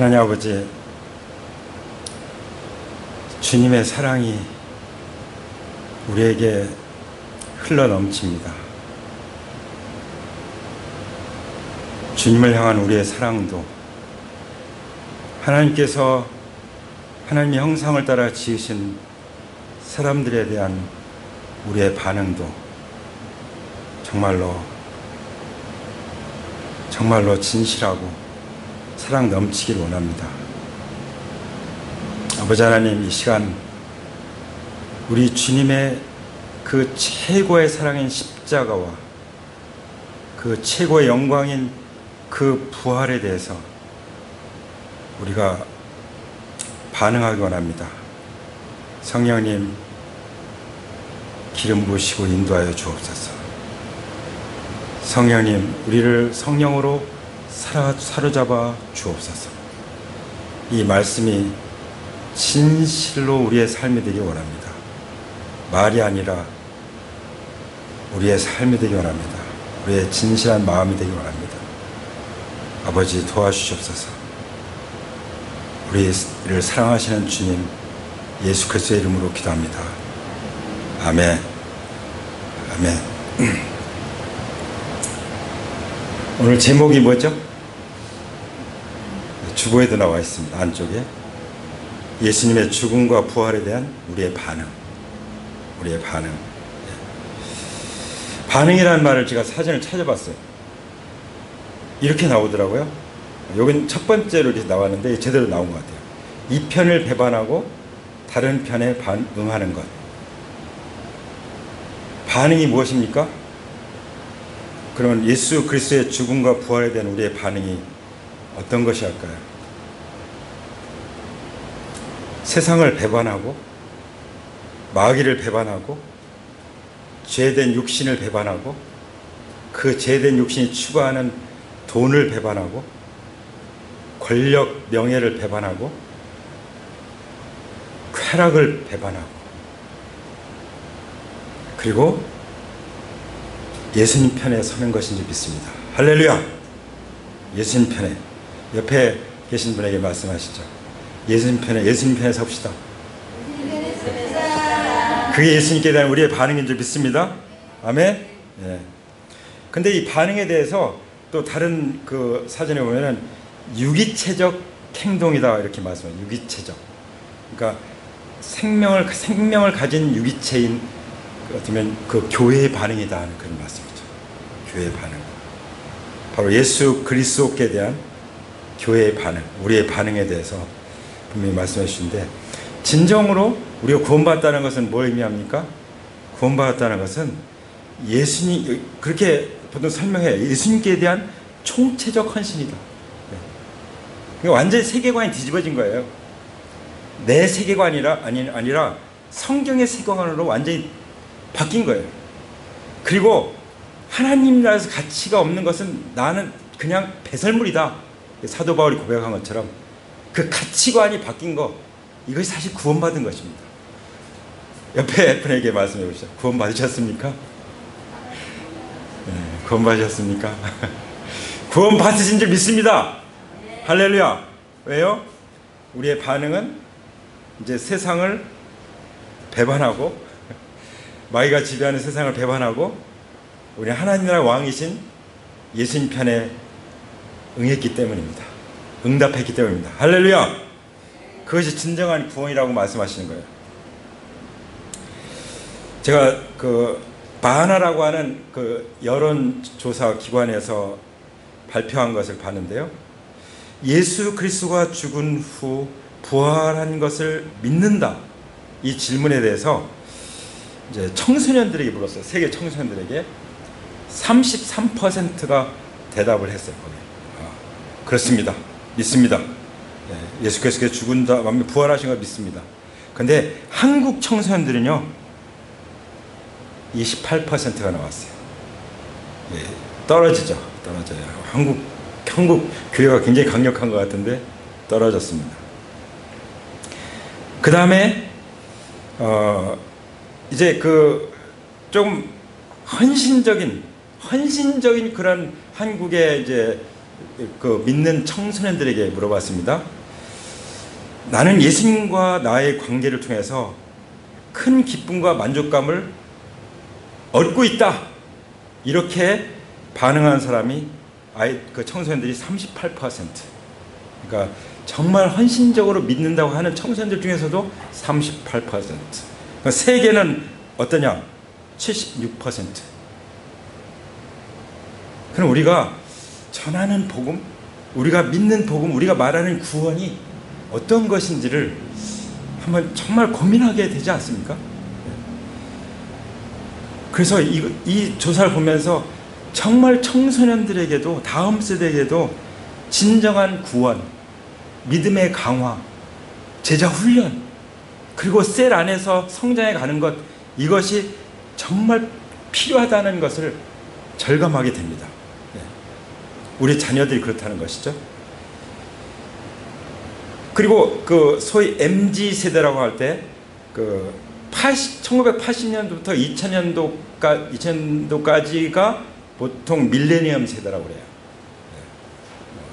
하나님 아버지, 주님의 사랑이 우리에게 흘러넘칩니다. 주님을 향한 우리의 사랑도, 하나님께서 하나님의 형상을 따라 지으신 사람들에 대한 우리의 반응도 정말로 진실하고 사랑 넘치길 원합니다. 아버지 하나님, 이 시간 우리 주님의 그 최고의 사랑인 십자가와 그 최고의 영광인 그 부활에 대해서 우리가 반응하기 원합니다. 성령님, 기름 부으시고 인도하여 주옵소서. 성령님, 우리를 성령으로 사로잡아 주옵소서. 이 말씀이 진실로 우리의 삶이 되기 원합니다. 말이 아니라 우리의 삶이 되기 원합니다. 우리의 진실한 마음이 되기 원합니다. 아버지, 도와주시옵소서. 우리를 사랑하시는 주님 예수 그리스도의 이름으로 기도합니다. 아멘. 아멘. 오늘 제목이 뭐죠? 주보에도 나와 있습니다. 안쪽에 예수님의 죽음과 부활에 대한 우리의 반응. 우리의 반응. 반응이라는 말을 제가 사전을 찾아봤어요. 이렇게 나오더라고요. 여긴 첫 번째로 이렇게 나왔는데 제대로 나온 것 같아요. 이 편을 배반하고 다른 편에 응하는 것. 반응이 무엇입니까? 그러면 예수 그리스도의 죽음과 부활에 대한 우리의 반응이 어떤 것이 할까요? 세상을 배반하고 마귀를 배반하고 죄된 육신을 배반하고 그 죄된 육신이 추구하는 돈을 배반하고 권력, 명예를 배반하고 쾌락을 배반하고 그리고 예수님 편에 서는 것인지 믿습니다. 할렐루야! 예수님 편에, 옆에 계신 분에게 말씀하시죠. 예수님 편에 섭시다. 그게 예수님께 대한 우리의 반응인 줄 믿습니다. 아멘. 예. 근데 이 반응에 대해서 또 다른 그 사전에 보면은 유기체적 행동이다 이렇게 말씀해요. 유기체적. 그러니까 생명을 가진 유기체인 어쩌면 그 교회의 반응이다 하는 그런 말씀이죠. 교회의 반응. 바로 예수 그리스도께 대한 교회의 반응, 우리의 반응에 대해서 분명히 말씀해 주시는데, 진정으로 우리가 구원받았다는 것은 뭘 의미합니까? 구원받았다는 것은 예수님, 그렇게 보통 설명해요. 예수님께 대한 총체적 헌신이다. 완전히 세계관이 뒤집어진 거예요. 내 세계관이 아니라 성경의 세계관으로 완전히 바뀐 거예요. 그리고 하나님 나라에서 가치가 없는 것은 나는 그냥 배설물이다. 사도 바울이 고백한 것처럼 그 가치관이 바뀐 거, 이것이 사실 구원받은 것입니다. 옆에 분에게 말씀해 보시죠. 구원받으셨습니까? 네, 구원받으셨습니까? 구원받으신 줄 믿습니다. 할렐루야. 왜요? 우리의 반응은 이제 세상을 배반하고, 마귀가 지배하는 세상을 배반하고 우리 하나님 나라 왕이신 예수님 편에 응했기 때문입니다. 응답했기 때문입니다. 할렐루야. 그것이 진정한 구원이라고 말씀하시는 거예요. 제가 그 바하나라고 하는 그 여론조사 기관에서 발표한 것을 봤는데요, 예수 그리스도가 죽은 후 부활한 것을 믿는다, 이 질문에 대해서 이제 청소년들에게 물었어요. 세계 청소년들에게 33%가 대답을 했어요. 그렇습니다. 믿습니다. 예수께서 죽은 다음에 부활하신 걸 믿습니다. 근데 한국 청소년들은요 28%가 나왔어요. 떨어져요. 한국 교회가 굉장히 강력한 것 같은데 떨어졌습니다. 그 다음에 이제 그 좀 헌신적인 그런 한국의 이제 그 믿는 청소년들에게 물어봤습니다. 나는 예수님과 나의 관계를 통해서 큰 기쁨과 만족감을 얻고 있다. 이렇게 반응한 사람이 그 청소년들이 38%. 그러니까 정말 헌신적으로 믿는다고 하는 청소년들 중에서도 38%. 그러니까 세계는 어떠냐? 76%. 그럼 우리가 전하는 복음, 우리가 믿는 복음, 우리가 말하는 구원이 어떤 것인지를 한번 정말 고민하게 되지 않습니까? 그래서 이 조사를 보면서 정말 청소년들에게도, 다음 세대에게도 진정한 구원, 믿음의 강화, 제자 훈련, 그리고 셀 안에서 성장해 가는 것, 이것이 정말 필요하다는 것을 절감하게 됩니다. 우리 자녀들이 그렇다는 것이죠. 그리고 그 소위 MZ 세대라고 할 때 그 1980년도부터 2000년도까지가 보통 밀레니엄 세대라고 그래요.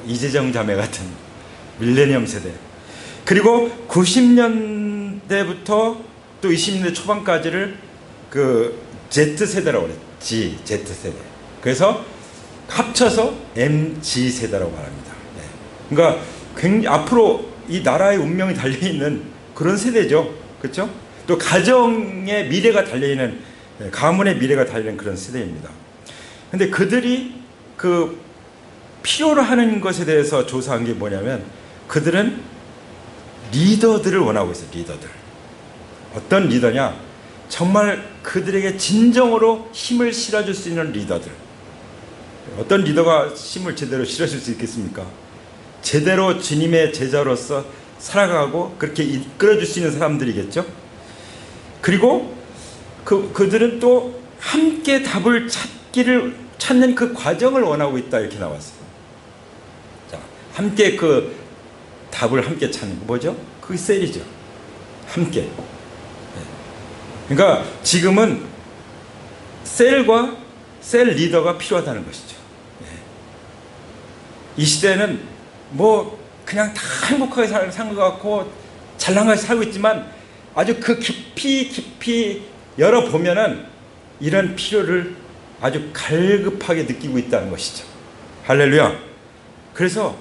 이재정 자매 같은 밀레니엄 세대. 그리고 90년대부터 또 20년대 초반까지를 그 Z 세대라고 그래요. Z 세대. 그래서 합쳐서 MG 세대라고 말합니다. 그러니까 굉장히 앞으로 이 나라의 운명이 달려있는 그런 세대죠. 그렇죠? 또 가정의 미래가 달려있는, 가문의 미래가 달려있는 그런 세대입니다. 근데 그들이 그 필요로 하는 것에 대해서 조사한 게 뭐냐면, 그들은 리더들을 원하고 있어요. 리더들. 어떤 리더냐? 정말 그들에게 진정으로 힘을 실어줄 수 있는 리더들. 어떤 리더가 힘을 제대로 실어줄 수 있겠습니까? 제대로 주님의 제자로서 살아가고 그렇게 이끌어줄 수 있는 사람들이겠죠. 그리고 그들은 또 함께 답을 찾는 그 과정을 원하고 있다, 이렇게 나왔어요. 자, 함께 그 답을 함께 찾는 거 뭐죠? 그게 셀이죠. 함께. 그러니까 지금은 셀과 셀 리더가 필요하다는 것이죠. 이 시대는 뭐 그냥 다 행복하게 사는 것 같고 잘나가게 살고 있지만, 아주 그 깊이 열어보면은 이런 필요를 아주 갈급하게 느끼고 있다는 것이죠. 할렐루야. 그래서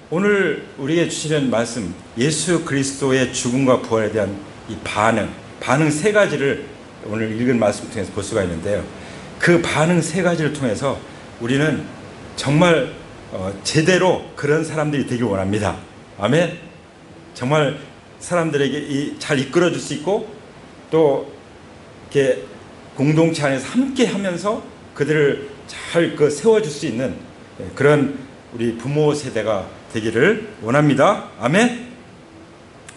오늘 우리에게 주시는 말씀, 예수 그리스도의 죽음과 부활에 대한 이 반응 세 가지를 오늘 읽은 말씀 통해서 볼 수가 있는데요. 그 반응 세 가지를 통해서 우리는 정말 제대로 그런 사람들이 되길 원합니다. 아멘. 정말 사람들에게 잘 이끌어줄 수 있고, 또 이렇게 공동체 안에서 함께 하면서 그들을 잘 세워줄 수 있는 그런 우리 부모 세대가 되기를 원합니다. 아멘.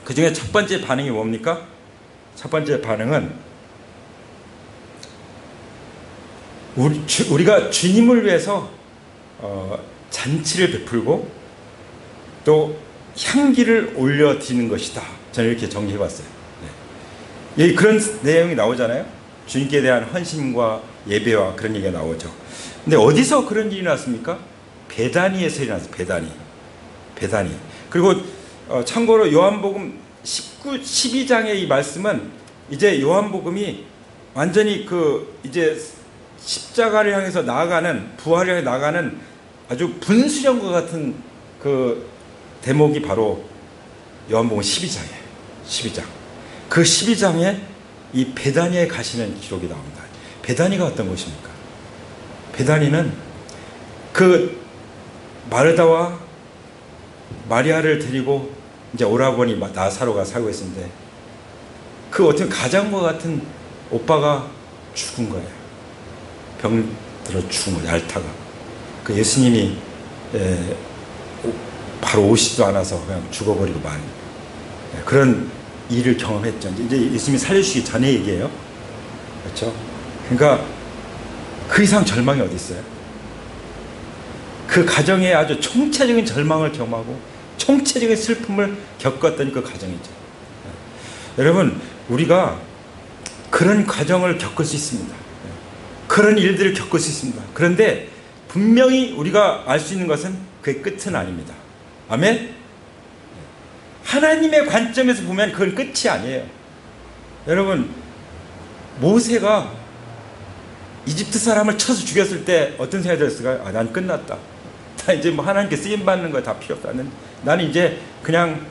그 중에 첫 번째 반응이 뭡니까? 첫 번째 반응은 우리가 주님을 위해서 잔치를 베풀고 또 향기를 올려드리는 것이다. 저는 이렇게 정리해봤어요. 네. 여기 그런 내용이 나오잖아요. 주님께 대한 헌신과 예배와 그런 얘기가 나오죠. 근데 어디서 그런 일이 났습니까? 베다니에서 일어났어요. 베다니. 그리고 참고로 요한복음 12장의 이 말씀은 이제 요한복음이 완전히 이제 십자가를 향해서 나아가는, 부활을 향해 나아가는 아주 분수령과 같은 그 대목이 바로 요한복음 12장이에요. 12장. 그 12장에 이 베다니에 가시는 기록이 나옵니다. 베다니가 어떤 곳입니까? 베다니는 그 마르다와 마리아를 데리고 이제 오라버니 나사로가 살고 있는데, 그 어떤 가장과 같은 오빠가 죽은 거예요. 병들어 죽은 거예요. 얄타가. 그 예수님이 바로 오시지도 않아서 그냥 죽어버리고 만 그런 일을 경험했죠. 이제 예수님이 살려주시기 전에 얘기예요. 그렇죠? 그러니까 그 이상 절망이 어디 있어요? 그 가정에 아주 총체적인 절망을 경험하고 총체적인 슬픔을 겪었던 그 가정이죠. 여러분, 우리가 그런 과정을 겪을 수 있습니다. 그런 일들을 겪을 수 있습니다. 그런데 분명히 우리가 알 수 있는 것은 그게 끝은 아닙니다. 아멘? 하나님의 관점에서 보면 그건 끝이 아니에요. 여러분, 모세가 이집트 사람을 쳐서 죽였을 때 어떤 생각이 들었을까요? 아, 난 끝났다. 나 이제 뭐 하나님께 쓰임받는 거 다 필요 없다. 나는 이제 그냥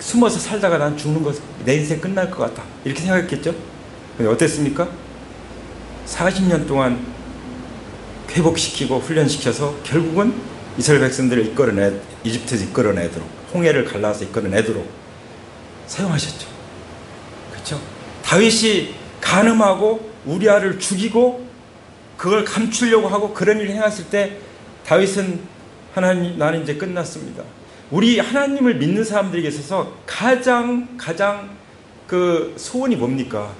숨어서 살다가 난 죽는 거, 내 인생 끝날 것 같다. 이렇게 생각했겠죠? 근데 어땠습니까? 40년 동안 회복시키고 훈련시켜서 결국은 이스라엘 백성들을 이집트에서 이끌어내도록, 홍해를 갈라서 이끌어내도록 사용하셨죠. 그렇죠? 다윗이 간음하고 우리아를 죽이고 그걸 감추려고 하고 그런 일을 행했을 때 다윗은 하나님, 나는 이제 끝났습니다. 우리 하나님을 믿는 사람들에게 있어서 가장 그 소원이 뭡니까?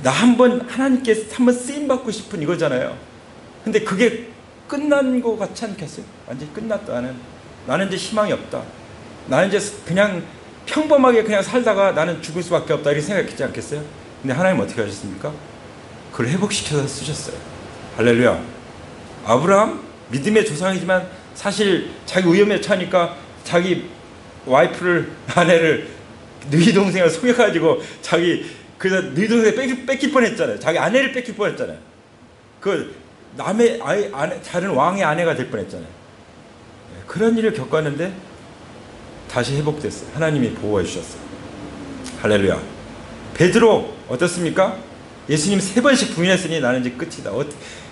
나 하나님께 한번 쓰임받고 싶은 이거잖아요. 근데 그게 끝난 것 같지 않겠어요? 완전히 끝났다. 나는 이제 희망이 없다. 나는 이제 그냥 평범하게 그냥 살다가 나는 죽을 수밖에 없다. 이렇게 생각했지 않겠어요? 근데 하나님 어떻게 하셨습니까? 그걸 회복시켜서 쓰셨어요. 할렐루야. 아브라함 믿음의 조상이지만 사실 자기 위험에 처하니까 자기 아내를 너희 동생을 속여가지고 그래서 너희 동생 뺏길 뻔했잖아요. 자기 아내를 뺏길 뻔했잖아요. 그 남의 다른 왕의 아내가 될 뻔했잖아요. 그런 일을 겪었는데 다시 회복됐어요. 하나님이 보호해 주셨어요. 할렐루야. 베드로 어떻습니까? 예수님 3번씩 부인했으니 나는 이제 끝이다.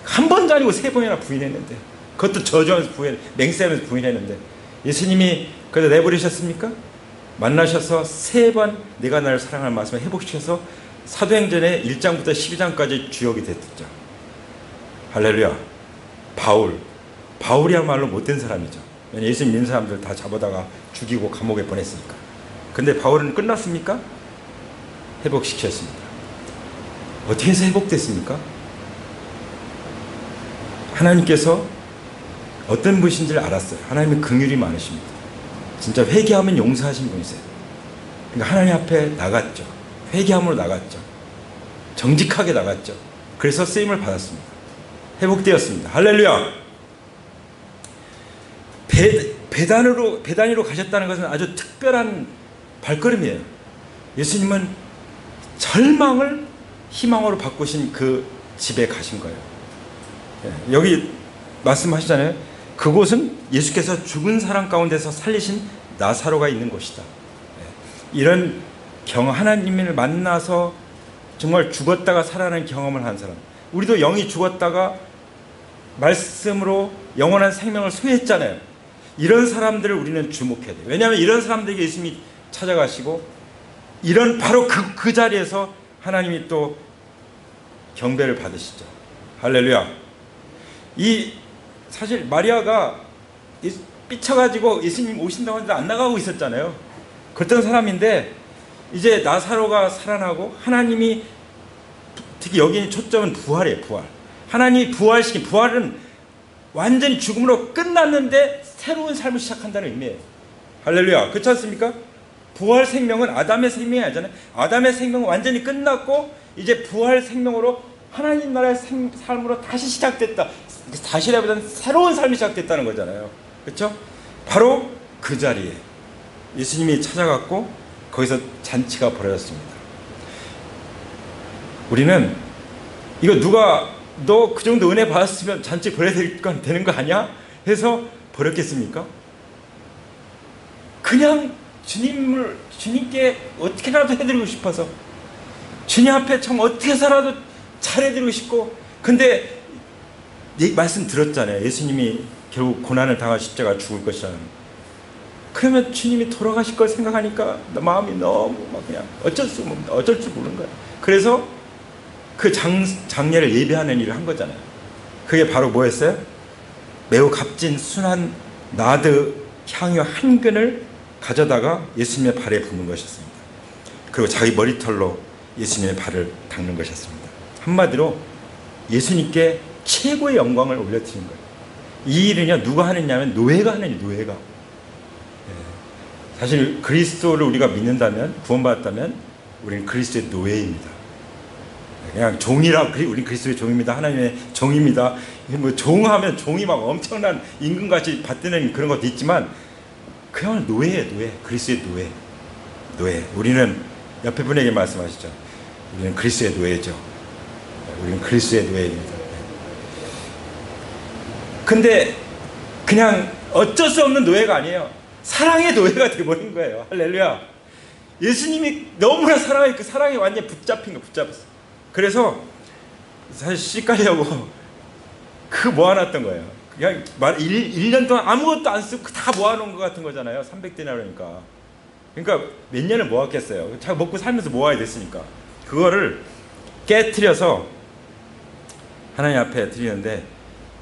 한 번도 아니고 3번이나 부인했는데, 그것도 저주하면서 맹세하면서 부인했는데 예수님이 그래도 내버리셨습니까? 만나셔서 3번 내가 나를 사랑하는 말씀을 회복시켜서 사도행전의 1장부터 12장까지 주역이 됐죠. 할렐루야. 바울이야말로 못된 사람이죠. 예수님 믿는 사람들 다 잡아다가 죽이고 감옥에 보냈으니까. 근데 바울은 끝났습니까? 회복시켰습니다. 어떻게 해서 회복됐습니까? 하나님께서 어떤 분이신지를 알았어요. 하나님은 긍휼이 많으십니다. 진짜 회개하면 용서하신 분이세요. 그러니까 하나님 앞에 나갔죠. 회개함으로 나갔죠. 정직하게 나갔죠. 그래서 쓰임을 받았습니다. 회복되었습니다. 할렐루야. 베다니로 가셨다는 것은 아주 특별한 발걸음이에요. 예수님은 절망을 희망으로 바꾸신 그 집에 가신 거예요. 여기 말씀하시잖아요. 그곳은 예수께서 죽은 사람 가운데서 살리신 나사로가 있는 곳이다. 이런 하나님을 만나서 정말 죽었다가 살아나는 경험을 한 사람. 우리도 영이 죽었다가 말씀으로 영원한 생명을 소유했잖아요. 이런 사람들을 우리는 주목해야 돼요. 왜냐하면 이런 사람들에게 예수님이 찾아가시고 바로 그 자리에서 하나님이 또 경배를 받으시죠. 할렐루야. 사실 마리아가 삐쳐가지고 예수님 오신다고 하는데 안 나가고 있었잖아요. 그랬던 사람인데 이제 나사로가 살아나고 하나님이, 특히 여기 초점은 부활이에요. 하나님이 부활은 완전히 죽음으로 끝났는데 새로운 삶을 시작한다는 의미예요. 할렐루야. 그렇지 않습니까? 부활 생명은 아담의 생명이 아니잖아요. 아담의 생명은 완전히 끝났고 이제 부활 생명으로 하나님 나라의 삶으로 다시 시작됐다. 다시라보다는 새로운 삶이 시작됐다는 거잖아요. 그렇죠? 바로 그 자리에 예수님이 찾아갔고 거기서 잔치가 벌어졌습니다. 우리는 이거 너 그 정도 은혜 받았으면 잔치 벌여야 되는 거 아니야? 해서 버렸겠습니까? 그냥 주님께 어떻게라도 해드리고 싶어서, 주님 앞에 참 어떻게 살아도 잘해드리고 싶고, 근데 말씀 들었잖아요. 예수님이 결국 고난을 당할 십자가 죽을 것이라는. 그러면 주님이 돌아가실 걸 생각하니까 마음이 너무 그냥 어쩔 줄 모르는 거예요. 그래서 그 장례를 예배하는 일을 한 거잖아요. 그게 바로 뭐였어요? 매우 값진 순한 나드 향유 한 근을 가져다가 예수님의 발에 붓는 것이었습니다. 그리고 자기 머리털로 예수님의 발을 닦는 것이었습니다. 한마디로 예수님께 최고의 영광을 올려드리는 거예요. 이 일은요, 누가 하느냐면 노예가 하는 일, 노예가. 사실 그리스도를 우리가 믿는다면, 구원받았다면 우리는 그리스도의 노예입니다. 그냥 종이라, 우리 그리스도의 종입니다. 하나님의 종입니다. 뭐 종하면 종이 막 엄청난 임금같이 받드는 그런 것도 있지만 그냥 노예예요. 노예. 그리스도의 노예. 노예. 우리는 옆에 분에게 말씀하시죠. 우리는 그리스도의 노예죠. 우리는 그리스도의 노예입니다. 근데 그냥 어쩔 수 없는 노예가 아니에요. 사랑의 노예가 되어버린 거예요. 할렐루야. 예수님이 너무나 사랑해, 그 사랑에 완전히 붙잡힌 거, 붙잡았어. 그래서 사실 시집가려고 그 모아놨던 거예요. 그냥 1년 동안 아무것도 안 쓰고 다 모아놓은 것 같은 거잖아요. 300데나리니까. 그러니까 몇 년을 모았겠어요. 자기 먹고 살면서 모아야 됐으니까. 그거를 깨트려서 하나님 앞에 드리는데,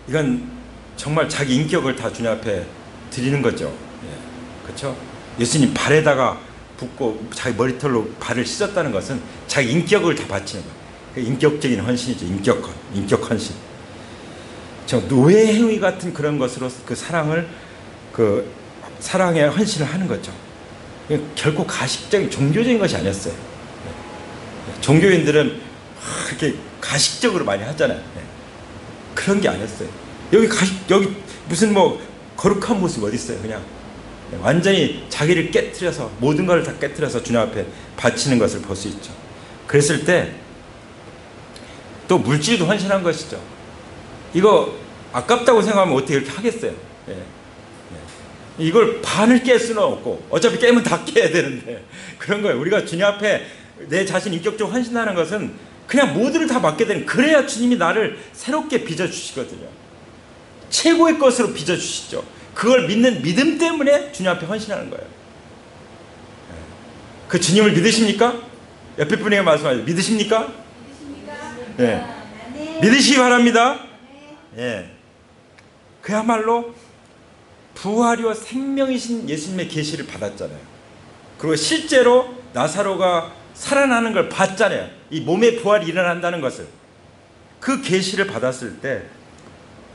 이건 정말 자기 인격을 다 주님 앞에 드리는 거죠. 예. 그렇죠? 예수님 발에다가 붓고 자기 머리털로 발을 씻었다는 것은 자기 인격을 다 바치는 거예요. 인격적인 헌신이죠. 인격 헌신. 저 노예 행위 같은 그런 것으로 그 사랑을, 그 사랑의 헌신을 하는 거죠. 결코 가식적인 종교적인 것이 아니었어요. 종교인들은 이렇게 가식적으로 많이 하잖아요. 그런 게 아니었어요. 여기 무슨 뭐 거룩한 모습 어디 있어요? 그냥 완전히 자기를 깨트려서, 모든 걸 다 깨트려서 주님 앞에 바치는 것을 볼 수 있죠. 그랬을 때 또 물질도 헌신한 것이죠. 이거 아깝다고 생각하면 어떻게 이렇게 하겠어요? 이걸 반을 깰 수는 없고, 어차피 깨면 다 깨야 되는데, 그런 거예요. 우리가 주님 앞에 내 자신 인격적으로 헌신하는 것은 그냥 모두를 다 맡게 되는, 그래야 주님이 나를 새롭게 빚어주시거든요. 최고의 것으로 빚어주시죠. 그걸 믿는 믿음 때문에 주님 앞에 헌신하는 거예요. 그 주님을 믿으십니까? 옆에 분에게 말씀하세요. 믿으십니까? 예. 믿으시기 바랍니다. 예. 그야말로 부활이요 생명이신 예수님의 계시를 받았잖아요. 그리고 실제로 나사로가 살아나는 걸 봤잖아요. 이 몸의 부활이 일어난다는 것을. 그 계시를 받았을 때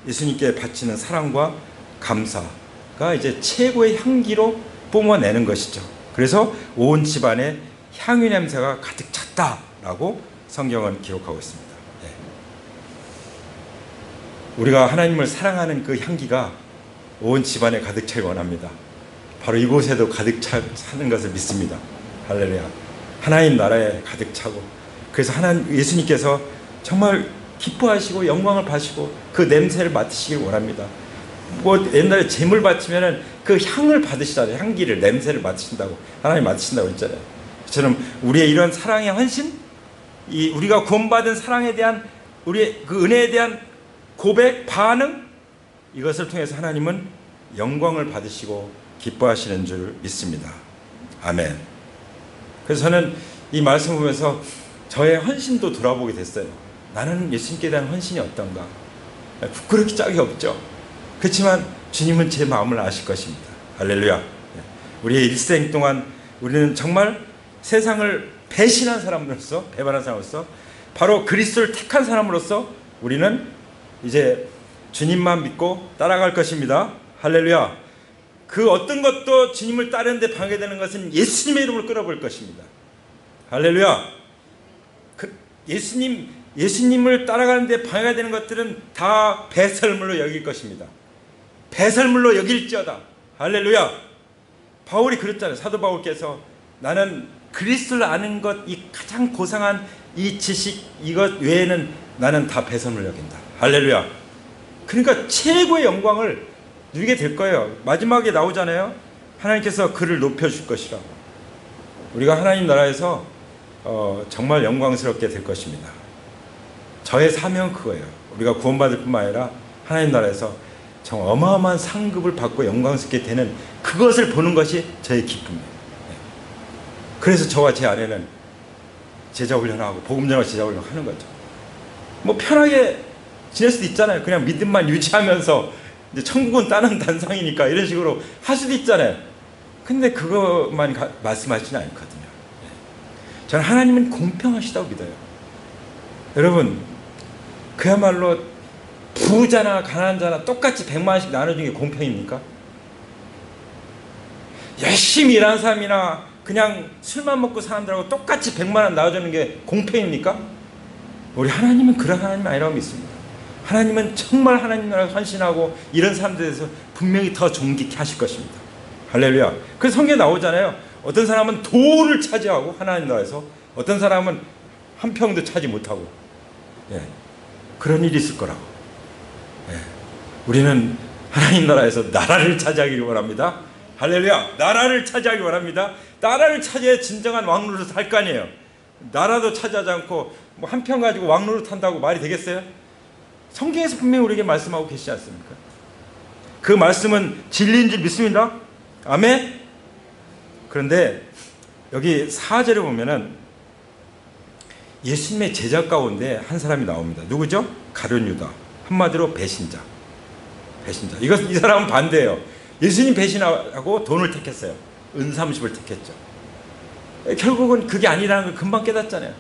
예수님께 바치는 사랑과 감사가 이제 최고의 향기로 뿜어내는 것이죠. 그래서 온 집안에 향유 냄새가 가득 찼다라고 성경은 기록하고 있습니다. 우리가 하나님을 사랑하는 그 향기가 온 집안에 가득 차기 원합니다. 바로 이곳에도 가득 차는 것을 믿습니다. 할렐루야. 하나님 나라에 가득 차고, 그래서 예수님께서 정말 기뻐하시고 영광을 받으시고 그 냄새를 맡으시길 원합니다. 뭐 옛날에 제물 바치면은 그 향을 받으시잖아요. 향기를, 냄새를 맡으신다고, 하나님 맡으신다고 했잖아요. 그처럼 우리의 이런 사랑의 헌신, 우리가 구원받은 사랑에 대한 우리의 그 은혜에 대한 고백, 반응, 이것을 통해서 하나님은 영광을 받으시고 기뻐하시는 줄 믿습니다. 아멘. 그래서 저는 이 말씀 보면서 저의 헌신도 돌아보게 됐어요. 나는 예수님께 대한 헌신이 어떤가? 부끄럽기 짝이 없죠. 그렇지만 주님은 제 마음을 아실 것입니다. 할렐루야. 우리의 일생 동안 우리는 정말 세상을 배신한 사람으로서, 배반한 사람으로서, 바로 그리스도를 택한 사람으로서 우리는 이제 주님만 믿고 따라갈 것입니다. 할렐루야. 그 어떤 것도 주님을 따르는데 방해되는 것은 예수님의 이름을 끌어볼 것입니다. 할렐루야. 예수님을 따라가는데 방해가 되는 것들은 다 배설물로 여길 것입니다. 배설물로 여길지어다. 할렐루야. 바울이 그랬잖아요. 사도 바울께서 나는 그리스도를 아는 것, 이 가장 고상한 이 지식, 이것 외에는 나는 다 배설물 여긴다. 할렐루야. 그러니까 최고의 영광을 누리게 될 거예요. 마지막에 나오잖아요. 하나님께서 그를 높여줄 것이라고. 우리가 하나님 나라에서 정말 영광스럽게 될 것입니다. 저의 사명은 그거예요. 우리가 구원받을 뿐만 아니라 하나님 나라에서 정말 어마어마한 상급을 받고 영광스럽게 되는 그것을 보는 것이 저의 기쁨이에요. 그래서 저와 제 아내는 제자훈련하고 복음전하고 제자훈련 하는 거죠. 뭐 편하게 지낼 수도 있잖아요. 그냥 믿음만 유지하면서 이제 천국은 따는 단상이니까 이런 식으로 할 수도 있잖아요. 근데 그것만 말씀하시지는 않거든요. 저는 하나님은 공평하시다고 믿어요. 여러분, 그야말로 부자나 가난한 자나 똑같이 100만 원씩 나눠주는 게 공평입니까? 열심히 일하는 사람이나 그냥 술만 먹고 사람들하고 똑같이 100만 원 나눠주는 게 공평입니까? 우리 하나님은 그런 하나님 아니라고 믿습니다. 하나님은 정말 하나님 나라에 헌신하고 이런 사람들에 대해서 분명히 더 존귀케 하실 것입니다. 할렐루야. 그래서 성경에 나오잖아요. 어떤 사람은 도를 차지하고 하나님 나라에서, 어떤 사람은 한 평도 차지 못하고, 예, 그런 일이 있을 거라고. 예, 우리는 하나님 나라에서 나라를 차지하기를 원합니다. 할렐루야. 나라를 차지하기 원합니다. 나라를 차지해 진정한 왕노릇을 할 거 아니에요. 나라도 차지하지 않고 뭐 한 평 가지고 왕노릇 한다고 말이 되겠어요? 성경에서 분명히 우리에게 말씀하고 계시지 않습니까? 그 말씀은 진리인 줄 믿습니다. 아멘. 그런데 여기 4절에 보면은 예수님의 제자 가운데 한 사람이 나옵니다. 누구죠? 가룟 유다. 한마디로 배신자. 배신자. 이 사람은 반대예요. 예수님 배신하고 돈을 택했어요. 은삼십을 택했죠. 결국은 그게 아니라는 걸 금방 깨닫잖아요.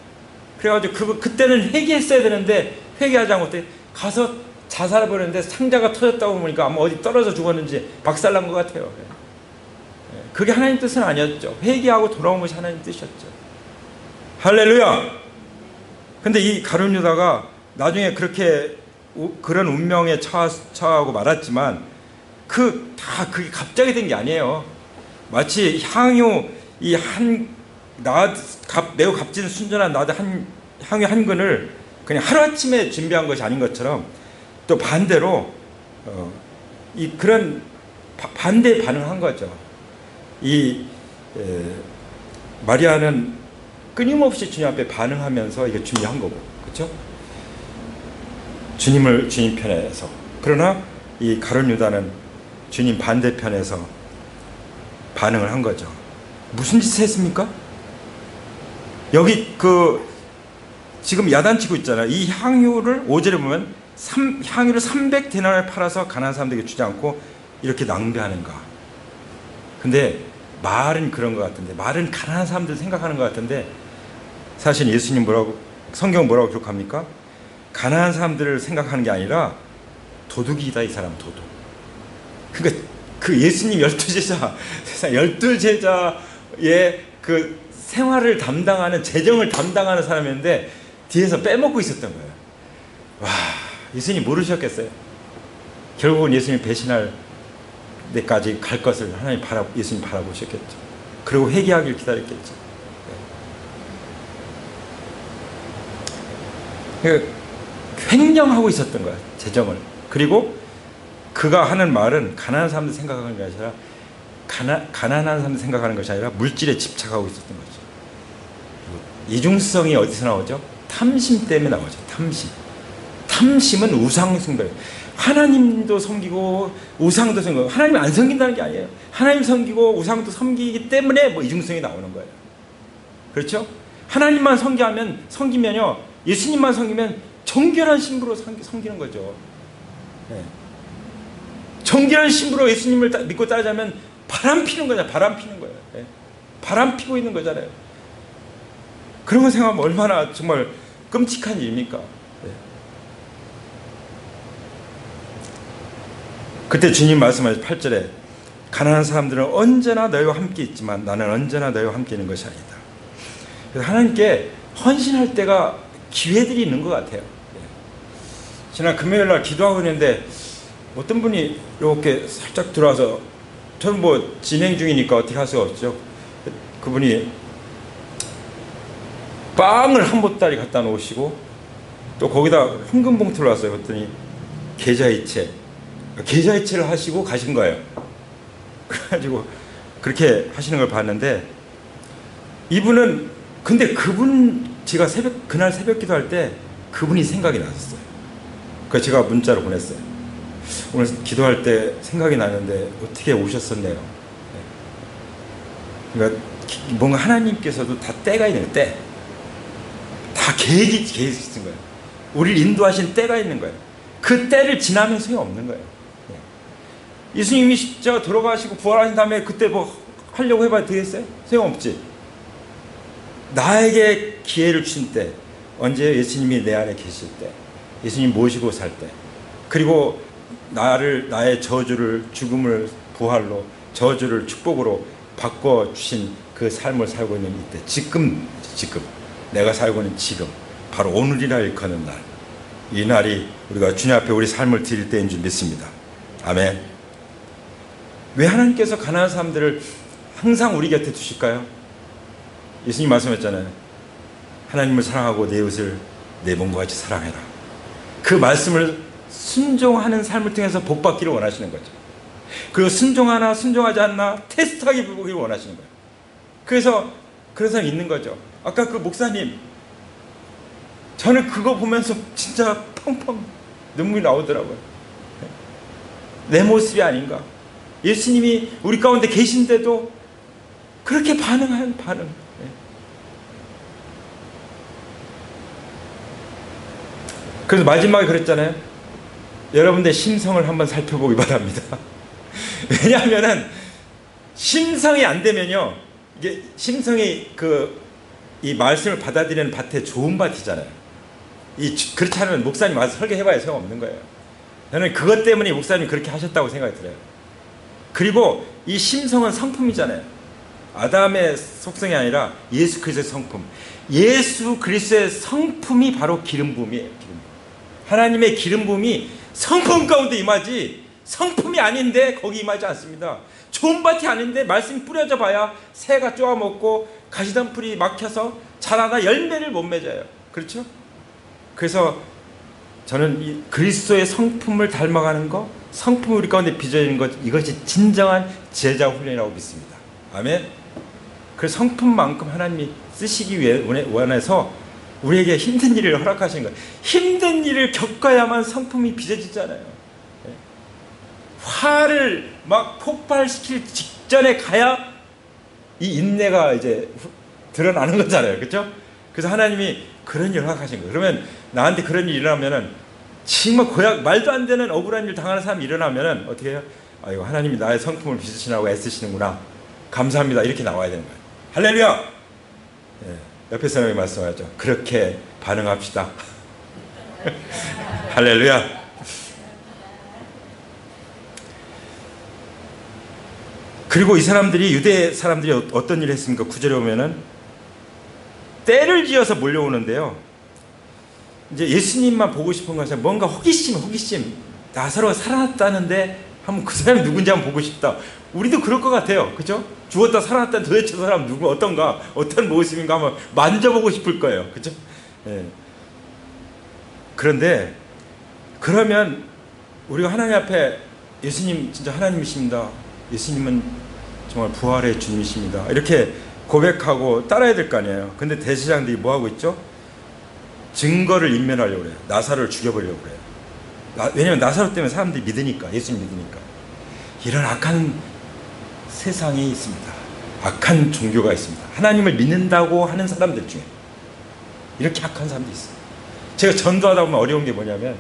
그래가지고 그때는 회개했어야 되는데 회개하지 않고 가서 자살을 벌였는데 상자가 터졌다고 보니까 아마 어디 떨어져 죽었는지 박살난 것 같아요. 그게 하나님 뜻은 아니었죠. 회개하고 돌아온 것이 하나님 뜻이었죠. 할렐루야. 근데 이 가룟 유다가 나중에 그렇게 그런 운명에 처하고 말았지만 그게 갑자기 된 게 아니에요. 마치 향유 매우 값진 순전한 향유 한 근을 그냥 하루아침에 준비한 것이 아닌 것처럼, 또 반대로 그런 반대에 반응한 거죠. 마리아는 끊임없이 주님 앞에 반응하면서 이게 준비한 거고, 그렇죠? 주님 편에서. 그러나 이 가룟 유다는 주님 반대편에서 반응을 한 거죠. 무슨 짓을 했습니까? 여기 지금 야단치고 있잖아요. 이 향유를 5절에 보면 향유를 300데나리온에 팔아서 가난한 사람들에게 주지 않고 이렇게 낭비하는가. 근데 말은 그런 것 같은데, 말은 가난한 사람들 생각하는 것 같은데, 사실 예수님 성경 뭐라고 기록합니까? 가난한 사람들을 생각하는 게 아니라 도둑이다, 이 사람 도둑. 그러니까 그 예수님 12제자, 세상 12제자의 그 생활을 담당하는, 재정을 담당하는 사람이었는데 뒤에서 빼먹고 있었던 거예요. 와, 예수님 모르셨겠어요? 결국은 예수님 배신할 데까지 갈 것을 예수님 바라보셨겠죠. 그리고 회개하길 기다렸겠죠. 횡령하고 있었던 거예요, 재정을. 그리고 그가 하는 말은 가난한 사람들 생각하는 것이 아니라 가난한 사람들 생각하는 것이 아니라 물질에 집착하고 있었던 거죠. 이중성이 어디서 나오죠? 탐심 때문에 나오죠. 탐심은 우상 숭배예요. 하나님도 섬기고 우상도 섬기고, 하나님 안 섬긴다는 게 아니에요. 하나님 섬기고 우상도 섬기기 때문에 이중성이 나오는 거예요. 그렇죠? 하나님만 섬기면요, 예수님만 섬기면 정결한 신부로 섬기는 거죠. 네. 정결한 신부로 예수님을 믿고 따르자면 바람 피는 거잖아요. 바람 피는 거예요. 네. 바람 피고 있는 거잖아요. 그런 거 생각하면 얼마나 정말 끔찍한 일입니까? 네. 그때 주님 말씀하신 8절에 가난한 사람들은 언제나 너희와 함께 있지만 나는 언제나 너희와 함께 있는 것이 아니다. 그래서 하나님께 헌신할 때가 기회들이 있는 것 같아요. 지난 금요일날 기도하고 있는데 어떤 분이 이렇게 살짝 들어와서, 저는 뭐 진행 중이니까 어떻게 할 수가 없죠. 그분이 빵을 한 보따리 갖다 놓으시고 또 거기다 황금 봉투를 놨어요. 그랬더니 계좌이체를 하시고 가신 거예요. 그래가지고 그렇게 하시는 걸 봤는데, 이분은, 근데 제가 그날 새벽 기도할 때 그분이 생각이 났었어요. 그래서 제가 문자로 보냈어요. 오늘 기도할 때 생각이 나는데 어떻게 오셨었네요. 그러니까 뭔가 하나님께서도 다 때가 있는 거예요. 때. 다 계획이 있는 거예요. 우리를 인도하신 때가 있는 거예요. 그 때를 지나면 소용없는 거예요. 예수님이 십자가 돌아가시고 부활하신 다음에 그때 뭐 하려고 해봐야 되겠어요? 소용없지. 나에게 기회를 주신 때, 언제? 예수님이 내 안에 계실 때, 예수님 모시고 살 때, 그리고 나의 저주를, 죽음을 부활로, 저주를 축복으로 바꿔주신 그 삶을 살고 있는 이때, 지금 내가 살고 있는 지금, 바로 오늘이라 일컫는 날, 이 날이 우리가 주님 앞에 우리 삶을 드릴 때인 줄 믿습니다. 아멘. 왜 하나님께서 가난한 사람들을 항상 우리 곁에 두실까요? 예수님 말씀했잖아요. 하나님을 사랑하고 내 이웃을 내 몸과 같이 사랑해라. 그 말씀을 순종하는 삶을 통해서 복받기를 원하시는 거죠. 그리고 순종하나 순종하지 않나 테스트하기 보기를 원하시는 거예요. 그래서 그런 사람이 있는 거죠. 아까 그 목사님, 저는 그거 보면서 진짜 펑펑 눈물이 나오더라고요. 내 모습이 아닌가. 예수님이 우리 가운데 계신데도 그렇게 반응한 반응. 그래서 마지막에 그랬잖아요. 여러분들의 심성을 한번 살펴보기 바랍니다. 왜냐하면은 심성이 안 되면요, 이게 심성이 이 말씀을 받아들이는 밭에 좋은 밭이잖아요. 그렇지 않으면 목사님 와서 설교해봐야 소용없는 거예요. 저는 그것 때문에 목사님이 그렇게 하셨다고 생각이 들어요. 그리고 이 심성은 성품이잖아요. 아담의 속성이 아니라 예수 그리스도의 성품. 예수 그리스도의 성품이 바로 기름 부음이에요. 기름 부음. 하나님의 기름 부음이 성품 가운데 임하지 성품이 아닌데 거기 임하지 않습니다. 좋은 밭이 아닌데 말씀이 뿌려져 봐야 새가 쪼아먹고 가시덤불이 막혀서 자라다 열매를 못 맺어요. 그렇죠? 그래서 저는 이 그리스도의 성품을 닮아가는 것, 성품이 우리 가운데 빚어지는 것, 이것이 진정한 제자 훈련이라고 믿습니다. 아멘. 그 성품만큼 하나님이 쓰시기 위해 원해서 우리에게 힘든 일을 허락하신 거예요. 힘든 일을 겪어야만 성품이 빚어지잖아요. 화를 막 폭발시킬 직전에 가야 이 인내가 이제 드러나는 거잖아요. 그렇죠? 그래서 하나님이 그런 일을 허락하신 거예요. 그러면 나한테 그런 일이 일어나면은 정말 고약 말도 안 되는 억울한 일 당하는 사람이 일어나면은 어떻게 해요? 아이고, 하나님이 나의 성품을 빚으시라고 애쓰시는구나. 감사합니다. 이렇게 나와야 되는 거예요. 할렐루야! 예, 옆에 사람이 말씀하죠. 그렇게 반응합시다. 할렐루야! 그리고 이 사람들이, 유대 사람들이 어떤 일을 했습니까? 9절에 보면은 때를 지어서 몰려오는데요. 이제 예수님만 보고 싶은 것은 뭔가 호기심. 나사로가 살아났다는데 한번 그 사람이 누군지 한번 보고 싶다. 우리도 그럴 것 같아요. 그죠? 죽었다 살아났다는 도대체 저 사람 누구, 어떤가, 어떤 모습인가 한번 만져보고 싶을 거예요. 그죠? 예. 그런데 그러면 우리가 하나님 앞에 예수님 진짜 하나님이십니다. 예수님은 정말 부활의 주님이십니다. 이렇게 고백하고 따라야 될 거 아니에요. 근데 대제사장들이 뭐 하고 있죠? 증거를 인멸하려고 그래요. 나사로를 죽여버리려고 그래요. 왜냐면 나사로 때문에 사람들이 믿으니까, 예수님 믿으니까. 이런 악한 세상이 있습니다. 악한 종교가 있습니다. 하나님을 믿는다고 하는 사람들 중에 이렇게 악한 사람들이 있어요. 제가 전도하다 보면 어려운 게 뭐냐면,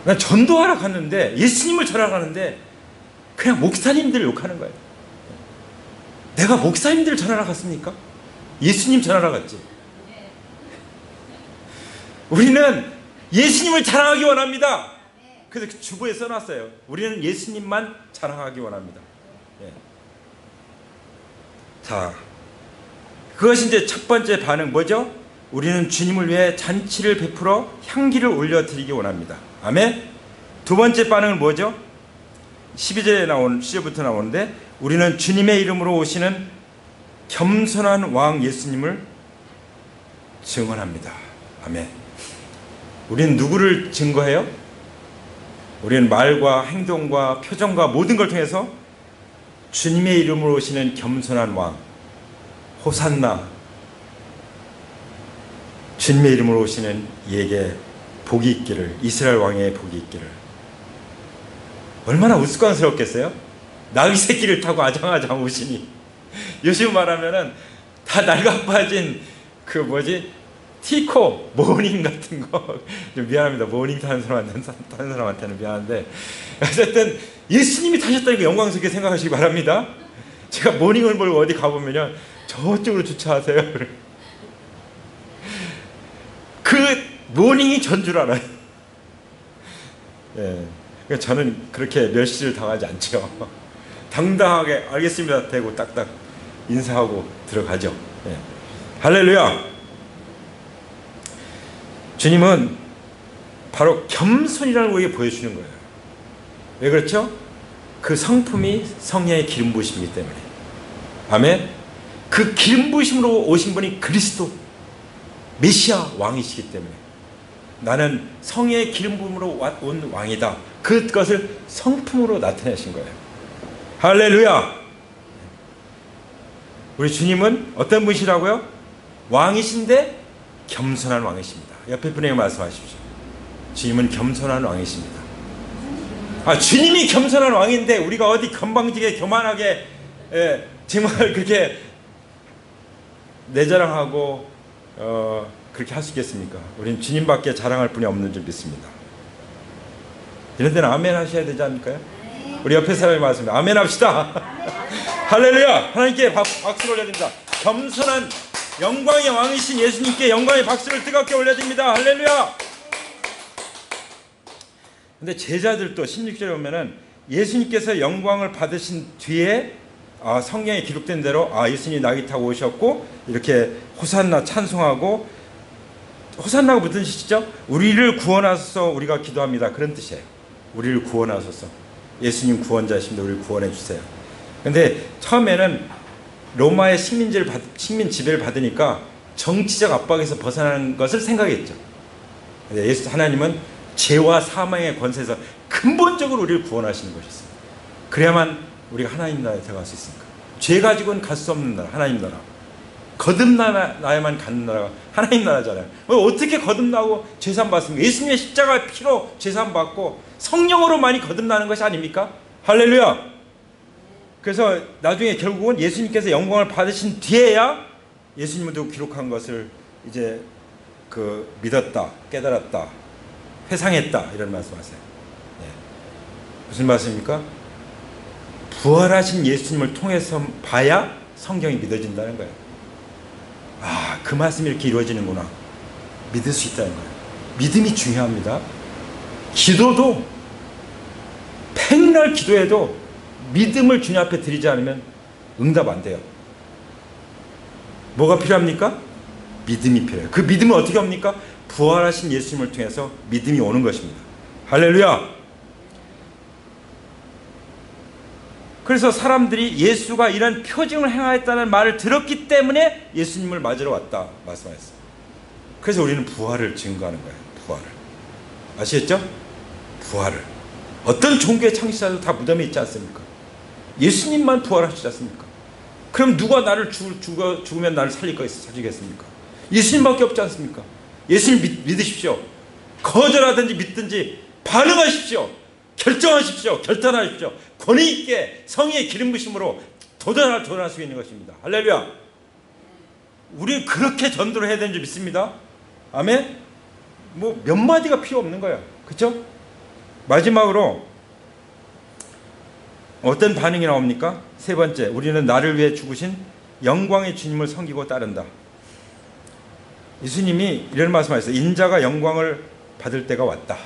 난 전도하러 갔는데, 예수님을 전하러 가는데 그냥 목사님들을 욕하는 거예요. 내가 목사님들을 전하러 갔습니까? 예수님 전하러 갔지. 우리는 예수님을 자랑하기 원합니다. 그래서 주보에 써놨어요. 우리는 예수님만 자랑하기 원합니다. 예. 자, 그것이 이제 첫 번째 반응 뭐죠? 우리는 주님을 위해 잔치를 베풀어 향기를 올려드리기 원합니다. 아멘. 두 번째 반응은 뭐죠? 12절에 나온, 12절부터 나오는데, 우리는 주님의 이름으로 오시는 겸손한 왕 예수님을 증언합니다. 아멘. 우리는 누구를 증거해요? 우리는 말과 행동과 표정과 모든 걸 통해서 주님의 이름으로 오시는 겸손한 왕, 호산나, 주님의 이름으로 오시는 이에게 복이 있기를, 이스라엘 왕의 복이 있기를. 얼마나 우스꽝스럽겠어요? 나귀 새끼를 타고 아장아장 오시니. 요즘 말하면은 다 낡아 빠진 티코 모닝 같은 거. 좀 미안합니다. 모닝 타는 사람한테는 미안한데, 어쨌든 예수님이 타셨다니까 영광스럽게 생각하시기 바랍니다. 제가 모닝을 몰고 어디 가보면요, 저쪽으로 주차하세요. 그 모닝이 전 줄 알아요. 예. 저는 그렇게 멸시를 당하지 않죠. 당당하게 알겠습니다 대고 딱딱 인사하고 들어가죠. 예. 할렐루야. 주님은 바로 겸손이라는 걸 우리에게 보여주는 거예요. 왜 그렇죠? 그 성품이 성령의 기름 부으심이기 때문에. 아멘. 그 기름 부으심으로 오신 분이 그리스도 메시아 왕이시기 때문에 나는 성령의 기름 부음으로 온 왕이다. 그것을 성품으로 나타내신 거예요. 할렐루야. 우리 주님은 어떤 분이시라고요? 왕이신데 겸손한 왕이십니다. 옆에 분에게 말씀하십시오. 주님은 겸손한 왕이십니다. 주님이 겸손한 왕인데 우리가 어디 건방지게 교만하게 정말 그렇게 내자랑하고 그렇게 할 수 있겠습니까? 우리는 주님밖에 자랑할 분이 없는 줄 믿습니다. 이런 데는 아멘 하셔야 되지 않을까요? 우리 옆에 사람이 말씀합니다. 아멘 합시다. 할렐루야. 하나님께 박수를 올려야 됩니다. 겸손한 영광의 왕이신 예수님께 영광의 박수를 뜨겁게 올려드립니다. 할렐루야. 근데 제자들도 16절에 보면은 예수님께서 영광을 받으신 뒤에 성경에 기록된 대로 예수님이 나귀 타고 오셨고 이렇게 호산나 찬송하고, 호산나가 무슨 뜻이죠? 우리를 구원하소서 우리가 기도합니다. 그런 뜻이에요. 우리를 구원하소서. 예수님 구원자이십니다. 우리를 구원해 주세요. 근데 처음에는 로마의 식민 지배를 받으니까 정치적 압박에서 벗어나는 것을 생각했죠. 하나님은 죄와 사망의 권세에서 근본적으로 우리를 구원하시는 것이었습니다. 그래야만 우리가 하나님 나라에 들어갈 수 있습니까? 죄 가지고는 갈 수 없는 나라, 하나님 나라. 거듭나야만 가는 나라가 하나님 나라잖아요. 어떻게 거듭나고 죄사함 받습니까? 예수님의 십자가의 피로 죄사함 받고 성령으로만이 거듭나는 것이 아닙니까? 할렐루야. 그래서 나중에 결국은 예수님께서 영광을 받으신 뒤에야 예수님도 기록한 것을 이제 믿었다, 깨달았다, 회상했다 이런 말씀하세요. 무슨 말씀입니까? 부활하신 예수님을 통해서 봐야 성경이 믿어진다는 거예요. 그 말씀이 이렇게 이루어지는구나. 믿을 수 있다는 거예요. 믿음이 중요합니다. 기도도 백날 기도해도 믿음을 주님 앞에 드리지 않으면 응답 안 돼요. 뭐가 필요합니까? 믿음이 필요해요. 그 믿음은 어떻게 옵니까? 부활하신 예수님을 통해서 믿음이 오는 것입니다. 할렐루야. 그래서 사람들이 예수가 이런 표징을 행하였다는 말을 들었기 때문에 예수님을 맞으러 왔다 말씀하셨어요. 그래서 우리는 부활을 증거하는 거예요. 부활을. 아시겠죠? 부활을. 어떤 종교의 창시자도 다 무덤에 있지 않습니까? 예수님만 부활하시지 않습니까? 그럼 누가 나를 죽으면 나를 살리겠습니까? 예수님밖에 없지 않습니까? 예수님 믿으십시오. 거절하든지 믿든지 반응하십시오. 결정하십시오. 결단하십시오. 권위 있게 성의의 기름 부심으로 도전할 수 있는 것입니다. 할렐루야. 우리 그렇게 전도를 해야 되는 줄 믿습니다. 아멘. 몇 마디가 필요 없는 거예요. 그렇죠? 마지막으로 어떤 반응이 나옵니까? 세 번째, 우리는 나를 위해 죽으신 영광의 주님을 섬기고 따른다. 예수님이 이런 말씀하셨어요. 인자가 영광을 받을 때가 왔다.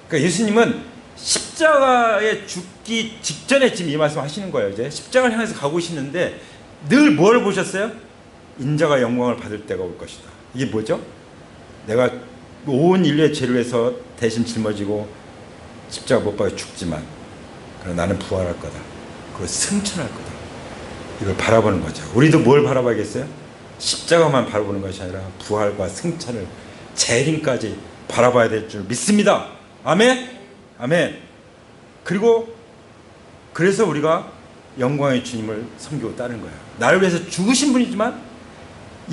그러니까 예수님은 십자가에 죽기 직전에 지금 이 말씀 하시는 거예요. 이제 십자가를 향해서 가고 계시는데 늘 뭘 보셨어요? 인자가 영광을 받을 때가 올 것이다. 이게 뭐죠? 내가 온 인류의 죄를 위해서 대신 짊어지고 십자가 못 박아 죽지만 그러나 나는 부활할 거다. 그걸 승천할 거다. 이걸 바라보는 거죠. 우리도 뭘 바라봐야겠어요? 십자가만 바라보는 것이 아니라 부활과 승천을 재림까지 바라봐야 될 줄 믿습니다. 아멘. 아멘. 그래서 우리가 영광의 주님을 섬기고 따르는 거예요. 나를 위해서 죽으신 분이지만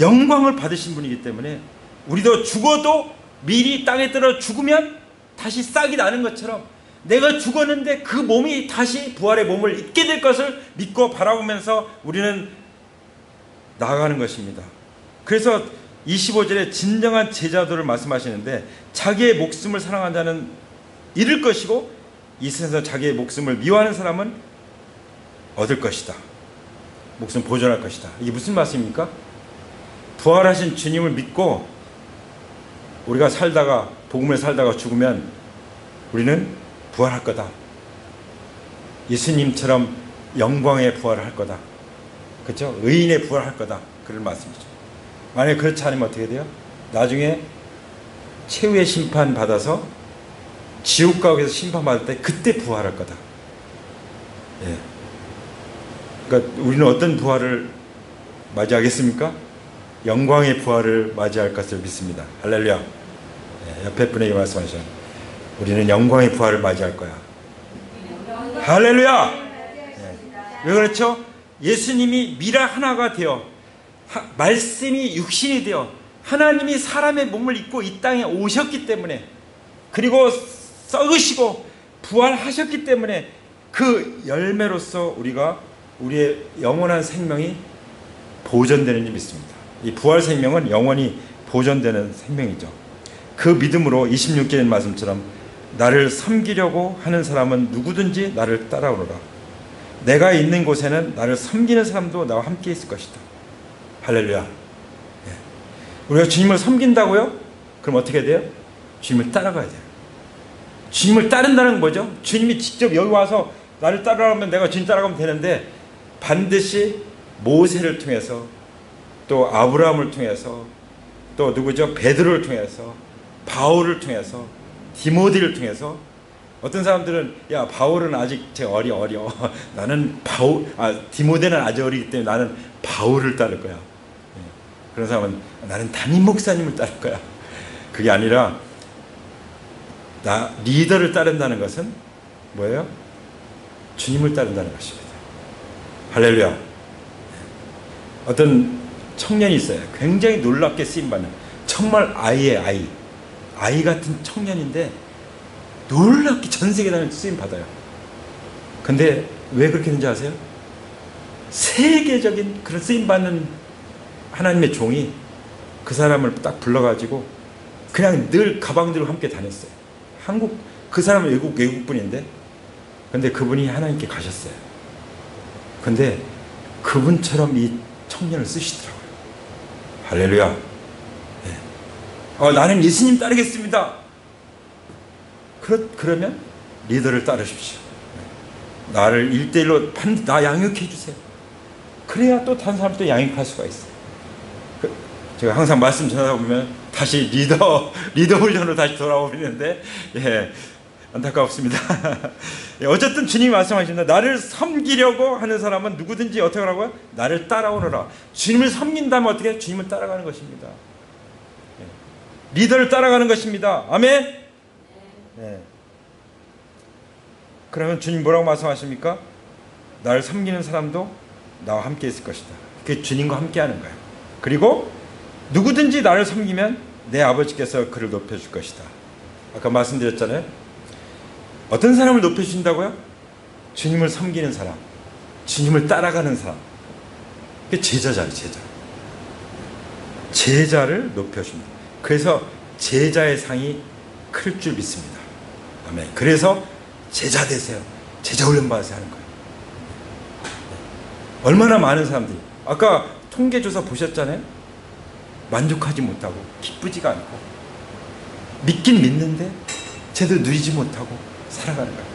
영광을 받으신 분이기 때문에 우리도 죽어도 미리 땅에 떨어 죽으면 다시 싹이 나는 것처럼 내가 죽었는데 그 몸이 다시 부활의 몸을 입게 될 것을 믿고 바라보면서 우리는 나아가는 것입니다. 그래서 25절에 진정한 제자도를 말씀하시는데 자기의 목숨을 사랑하는 자는 잃을 것이고 이 세상에서 자기의 목숨을 미워하는 사람은 얻을 것이다. 목숨 보존할 것이다. 이게 무슨 말씀입니까? 부활하신 주님을 믿고 우리가 복음을 살다가 죽으면 우리는 부활할 거다. 예수님처럼 영광의 부활을 할 거다. 그렇죠? 의인의 부활을 할 거다. 그런 말씀이죠. 만약에 그렇지 않으면 어떻게 돼요? 나중에 최후의 심판 받아서 지옥 가옥에서 심판 받을 때 그때 부활할 거다. 예. 그러니까 우리는 어떤 부활을 맞이하겠습니까? 영광의 부활을 맞이할 것을 믿습니다. 할렐루야. 예, 옆에 분에게 말씀하셔. 우리는 영광의 부활을 맞이할 거야. 할렐루야. 예. 왜 그렇죠? 예수님이 미라 하나가 되어 말씀이 육신이 되어 하나님이 사람의 몸을 입고 이 땅에 오셨기 때문에, 그리고 썩으시고 부활하셨기 때문에 그 열매로서 우리의 영원한 생명이 보존되는 줄 믿습니다. 이 부활 생명은 영원히 보존되는 생명이죠. 그 믿음으로 26절의 말씀처럼 나를 섬기려고 하는 사람은 누구든지 나를 따라오너라. 내가 있는 곳에는 나를 섬기는 사람도 나와 함께 있을 것이다. 할렐루야. 예. 우리가 주님을 섬긴다고요? 그럼 어떻게 돼요? 주님을 따라가야 돼요. 주님을 따른다는 건 뭐죠? 주님이 직접 여기 와서 나를 따라가면 내가 주님 따라가면 되는데, 반드시 모세를 통해서, 또 아브라함을 통해서, 또 누구죠? 베드로를 통해서, 바울을 통해서, 디모데를 통해서. 어떤 사람들은 야, 바울은 아직 어려 나는 디모데는 아직 어리기 때문에 나는 바울을 따를 거야. 그런 사람은 나는 담임 목사님을 따를 거야. 그게 아니라 리더를 따른다는 것은 뭐예요? 주님을 따른다는 것입니다. 할렐루야. 어떤 청년이 있어요. 굉장히 놀랍게 쓰임받는, 정말 아이 같은 청년인데 놀랍게 전 세계 다니면서 쓰임받아요. 근데 왜 그렇게 되는지 아세요? 세계적인 그런 쓰임받는 하나님의 종이 그 사람을 딱 불러가지고 그냥 늘 가방 들고 함께 다녔어요. 그 사람은 외국분인데, 근데 그분이 하나님께 가셨어요. 근데 그분처럼 이 청년을 쓰시더라고요. 할렐루야. 네. 나는 예수님 따르겠습니다. 그러면 리더를 따르십시오. 나를 1대1로 나 양육해 주세요. 그래야 또 다른 사람도 양육할 수가 있어요. 제가 항상 말씀 전하다 보면 다시 리더 훈련으로 다시 돌아오는데, 예, 안타깝습니다. 예, 어쨌든 주님이 말씀하십니다. 나를 섬기려고 하는 사람은 누구든지 어떻게 하라고요? 나를 따라오너라. 주님을 섬긴다면 어떻게? 주님을 따라가는 것입니다. 예. 리더를 따라가는 것입니다. 아멘. 네. 그러면 주님 뭐라고 말씀하십니까? 나를 섬기는 사람도 나와 함께 있을 것이다. 그게 주님과 함께 하는 거예요. 그리고 누구든지 나를 섬기면 내 아버지께서 그를 높여줄 것이다. 아까 말씀드렸잖아요. 어떤 사람을 높여주신다고요? 주님을 섬기는 사람, 주님을 따라가는 사람. 그게 제자잖아요. 제자를 높여줍니다. 그래서 제자의 상이 클 줄 믿습니다. 아멘. 그래서 제자 되세요. 제자 훈련 받으세요 하는 거예요. 얼마나 많은 사람들이, 아까 통계조사 보셨잖아요. 만족하지 못하고 기쁘지가 않고 믿긴 믿는데 제대로 누리지 못하고 살아가는 거예요.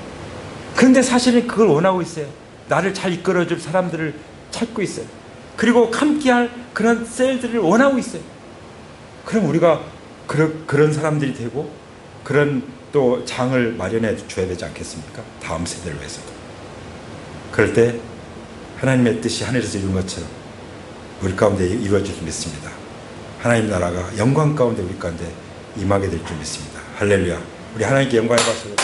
그런데 사실은 그걸 원하고 있어요. 나를 잘 이끌어줄 사람들을 찾고 있어요. 그리고 함께할 그런 셀들을 원하고 있어요. 그럼 우리가 그런 사람들이 되고 그런 또 장을 마련해 줘야 되지 않겠습니까? 다음 세대를 위해서도. 그럴 때 하나님의 뜻이 하늘에서 이룬 것처럼 우리 가운데 이루어질 줄 믿습니다. 하나님 나라가 영광 가운데 우리 가운데 임하게 될 줄 믿습니다. 할렐루야. 우리 하나님께 영광의 박수를.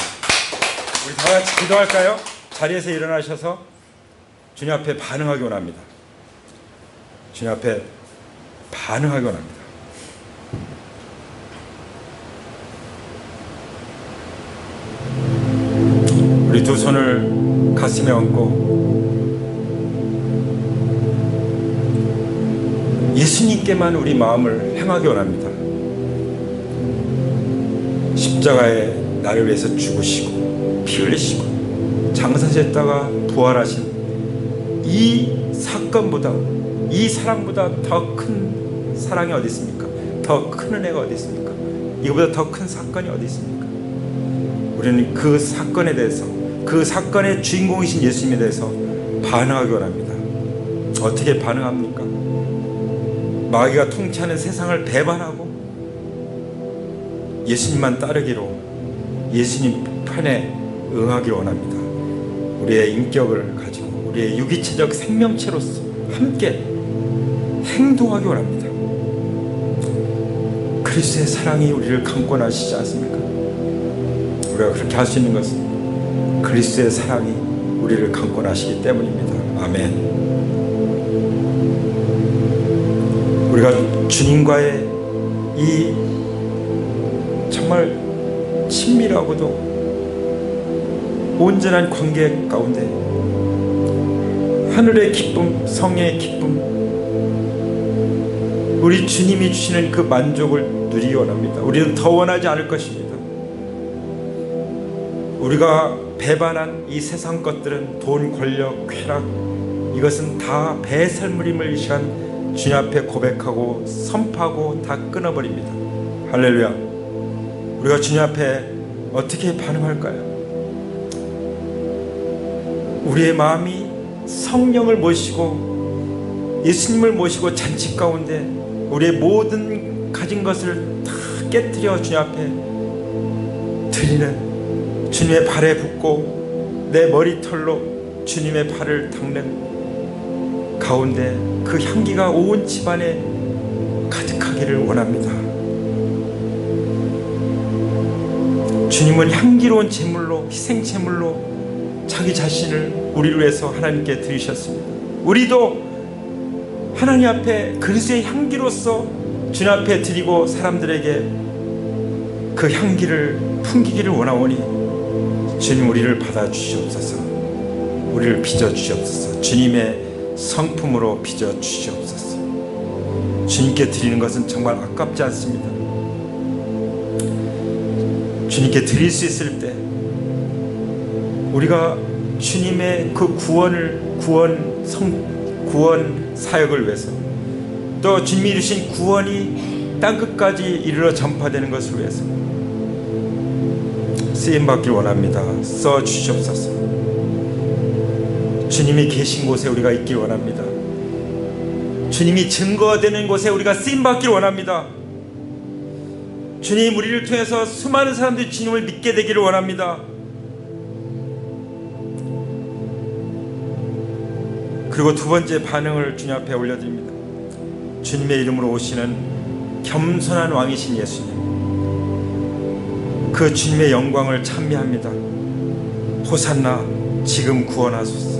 우리 다 같이 기도할까요? 자리에서 일어나셔서 주님 앞에 반응하기 원합니다. 주님 앞에 반응하기 원합니다. 우리 두 손을 가슴에 얹고 예수님께만 우리 마음을 향하기 원합니다. 십자가에 나를 위해서 죽으시고 피 흘리시고 장사됐다가 부활하신 이 사건보다, 이 사랑보다 더 큰 사랑이 어디 있습니까? 더 큰 은혜가 어디 있습니까? 이거보다 더 큰 사건이 어디 있습니까? 우리는 그 사건에 대해서, 그 사건의 주인공이신 예수님에 대해서 반응하기 원합니다. 어떻게 반응합니까? 마귀가 통치하는 세상을 배반하고 예수님만 따르기로, 예수님 편에 응하기를 원합니다. 우리의 인격을 가지고 우리의 유기체적 생명체로서 함께 행동하기 원합니다. 그리스도의 사랑이 우리를 강권하시지 않습니까? 우리가 그렇게 할 수 있는 것은 그리스도의 사랑이 우리를 강권하시기 때문입니다. 아멘. 우리가 주님과의 이 정말 친밀하고도 온전한 관계 가운데 하늘의 기쁨, 성령의 기쁨, 우리 주님이 주시는 그 만족을 누리기 원합니다. 우리는 더 원하지 않을 것입니다. 우리가 배반한 이 세상 것들은 돈, 권력, 쾌락, 이것은 다 배설물임을 이 시간 주님 앞에 고백하고 선포하고 다 끊어버립니다. 할렐루야. 우리가 주님 앞에 어떻게 반응할까요? 우리의 마음이 성령을 모시고 예수님을 모시고 잔치 가운데 우리의 모든 가진 것을 다 깨뜨려 주님 앞에 드리는, 주님의 발에 붓고 내 머리털로 주님의 발을 닦는 가운데 그 향기가 온 집안에 가득하기를 원합니다. 주님은 향기로운 제물로, 희생제물로 자기 자신을 우리를 위해서 하나님께 드리셨습니다. 우리도 하나님 앞에 그리스도의 향기로서 주님 앞에 드리고 사람들에게 그 향기를 풍기기를 원하오니 주님 우리를 받아주시옵소서. 우리를 빚어주시옵소서. 주님의 성품으로 빚어주시옵소서. 주님께 드리는 것은 정말 아깝지 않습니다. 주님께 드릴 수 있을 때 우리가 주님의 그 구원 사역을 위해서, 또 주님이 이루신 구원이 땅끝까지 이르러 전파되는 것을 위해서 쓰임받길 원합니다. 써주시옵소서. 주님이 계신 곳에 우리가 있길 원합니다. 주님이 증거가 되는 곳에 우리가 쓰임받길 원합니다. 주님 우리를 통해서 수많은 사람들이 주님을 믿게 되기를 원합니다. 그리고 두 번째 반응을 주님 앞에 올려드립니다. 주님의 이름으로 오시는 겸손한 왕이신 예수님, 그 주님의 영광을 찬미합니다. 호산나, 지금 구원하소서.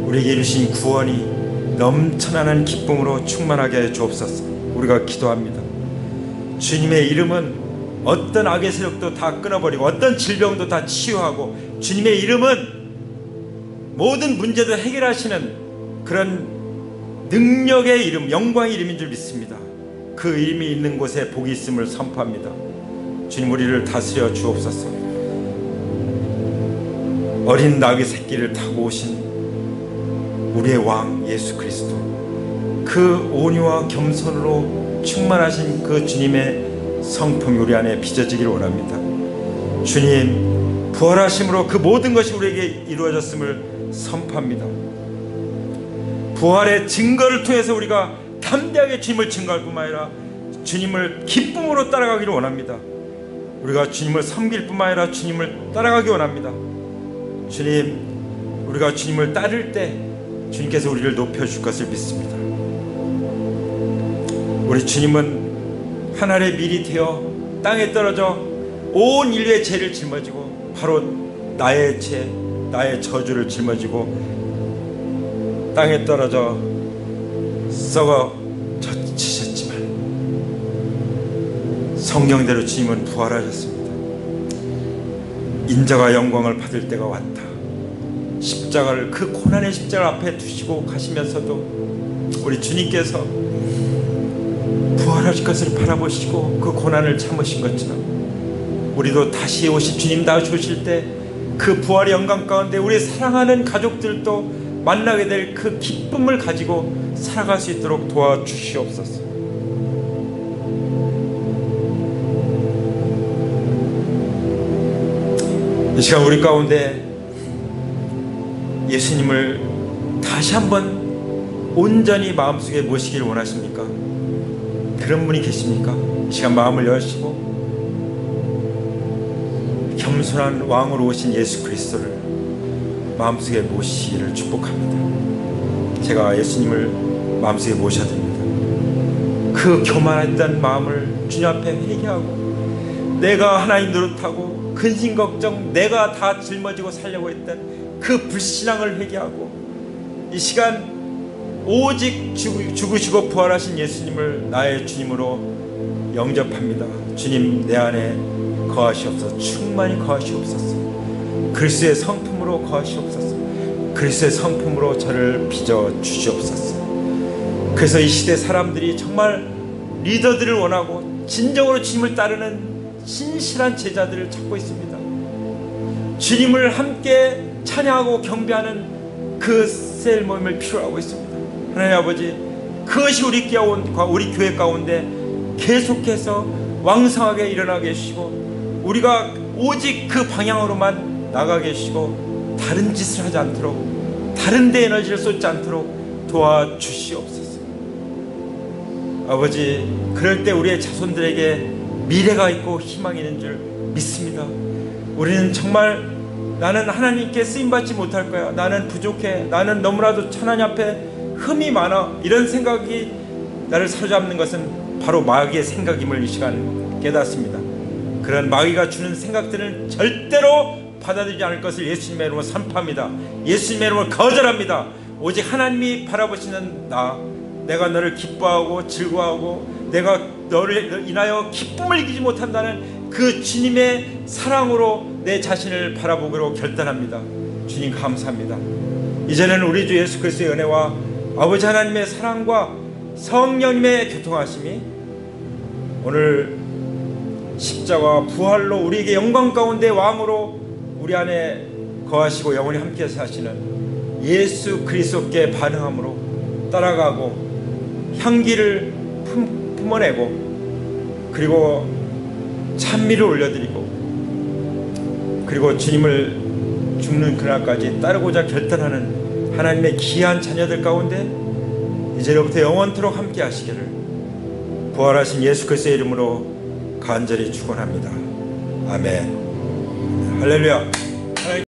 우리에게 이루신 구원이 넘쳐나는 기쁨으로 충만하게 하여 주옵소서. 우리가 기도합니다. 주님의 이름은 어떤 악의 세력도 다 끊어버리고 어떤 질병도 다 치유하고, 주님의 이름은 모든 문제도 해결하시는 그런 능력의 이름, 영광의 이름인 줄 믿습니다. 그 이름이 있는 곳에 복이 있음을 선포합니다. 주님 우리를 다스려 주옵소서. 어린 나귀 새끼를 타고 오신 우리의 왕 예수 그리스도, 그 온유와 겸손으로 충만하신 그 주님의 성품이 우리 안에 빚어지기를 원합니다. 주님 부활하심으로 그 모든 것이 우리에게 이루어졌음을 선포합니다. 부활의 증거를 통해서 우리가 담대하게 주님을 증거할 뿐만 아니라 주님을 기쁨으로 따라가기를 원합니다. 우리가 주님을 섬길 뿐만 아니라 주님을 따라가기 원합니다. 주님, 우리가 주님을 따를 때 주님께서 우리를 높여줄 것을 믿습니다. 우리 주님은 하늘의 밀이 되어 땅에 떨어져 온 인류의 죄를 짊어지고, 바로 나의 죄, 나의 저주를 짊어지고 땅에 떨어져 썩어 젖히셨지만 성경대로 주님은 부활하셨습니다. 인자가 영광을 받을 때가 왔다. 십자가를, 그 고난의 십자가 앞에 두시고 가시면서도 우리 주님께서 부활하실 것을 바라보시고 그 고난을 참으신 것처럼 우리도 다시 오실 주님 다시 오실 때 그 부활의 영광 가운데 우리 사랑하는 가족들도 만나게 될 그 기쁨을 가지고 살아갈 수 있도록 도와주시옵소서. 이 시간 우리 가운데 예수님을 다시 한번 온전히 마음속에 모시기를 원하십니까? 그런 분이 계십니까? 이 시간 마음을 여시고 겸손한 왕으로 오신 예수 그리스도를 마음속에 모시기를 축복합니다. 제가 예수님을 마음속에 모셔드립니다. 그 교만했던 마음을 주님 앞에 회개하고, 내가 하나님 노릇하고 근심 걱정 내가 다 짊어지고 살려고 했던 그 불신앙을 회개하고, 이 시간 오직 죽으시고 부활하신 예수님을 나의 주님으로 영접합니다. 주님, 내 안에 거하시옵소서. 충만히 거하시옵소서. 그리스도의 성품으로 거하시옵소서. 그리스도의 성품으로 저를 빚어 주시옵소서. 그래서 이 시대 사람들이 정말 리더들을 원하고 진정으로 주님을 따르는 신실한 제자들을 찾고 있습니다. 주님을 함께 찬양하고 경배하는 그 셀 모임을 필요로 하고 있습니다. 하나님 아버지, 그것이 우리 교회 가운데 계속해서 왕성하게 일어나게 해주시고, 우리가 오직 그 방향으로만 나가게 해주시고, 다른 짓을 하지 않도록, 다른 데 에너지를 쏟지 않도록 도와주시옵소서. 아버지, 그럴 때 우리의 자손들에게 미래가 있고 희망이 있는 줄 믿습니다. 우리는 정말 나는 하나님께 쓰임받지 못할 거야, 나는 부족해, 나는 너무나도 하나님 앞에 흠이 많아, 이런 생각이 나를 사로잡는 것은 바로 마귀의 생각임을 이 시간 깨닫습니다. 그런 마귀가 주는 생각들은 절대로 받아들이지 않을 것을 예수님의 이름으로 선포합니다. 예수님의 이름으로 거절합니다. 오직 하나님이 바라보시는 내가 너를 기뻐하고 즐거워하고 내가 너를 인하여 기쁨을 이기지 못한다는 그 주님의 사랑으로 내 자신을 바라보기로 결단합니다. 주님 감사합니다. 이제는 우리 주 예수 그리스도의 은혜와 아버지 하나님의 사랑과 성령님의 교통하심이 오늘 십자가 부활로 우리에게 영광 가운데 왕으로 우리 안에 거하시고 영원히 함께 사시는 예수 그리스도께 반응함으로 따라가고 향기를 품어내고, 그리고 찬미를 올려드리고, 그리고 주님을 죽는 그날까지 따르고자 결단하는 하나님의 귀한 자녀들 가운데 이제로부터 영원토록 함께 하시기를 부활하신 예수 그리스도의 이름으로 간절히 축원합니다. 아멘. 할렐루야.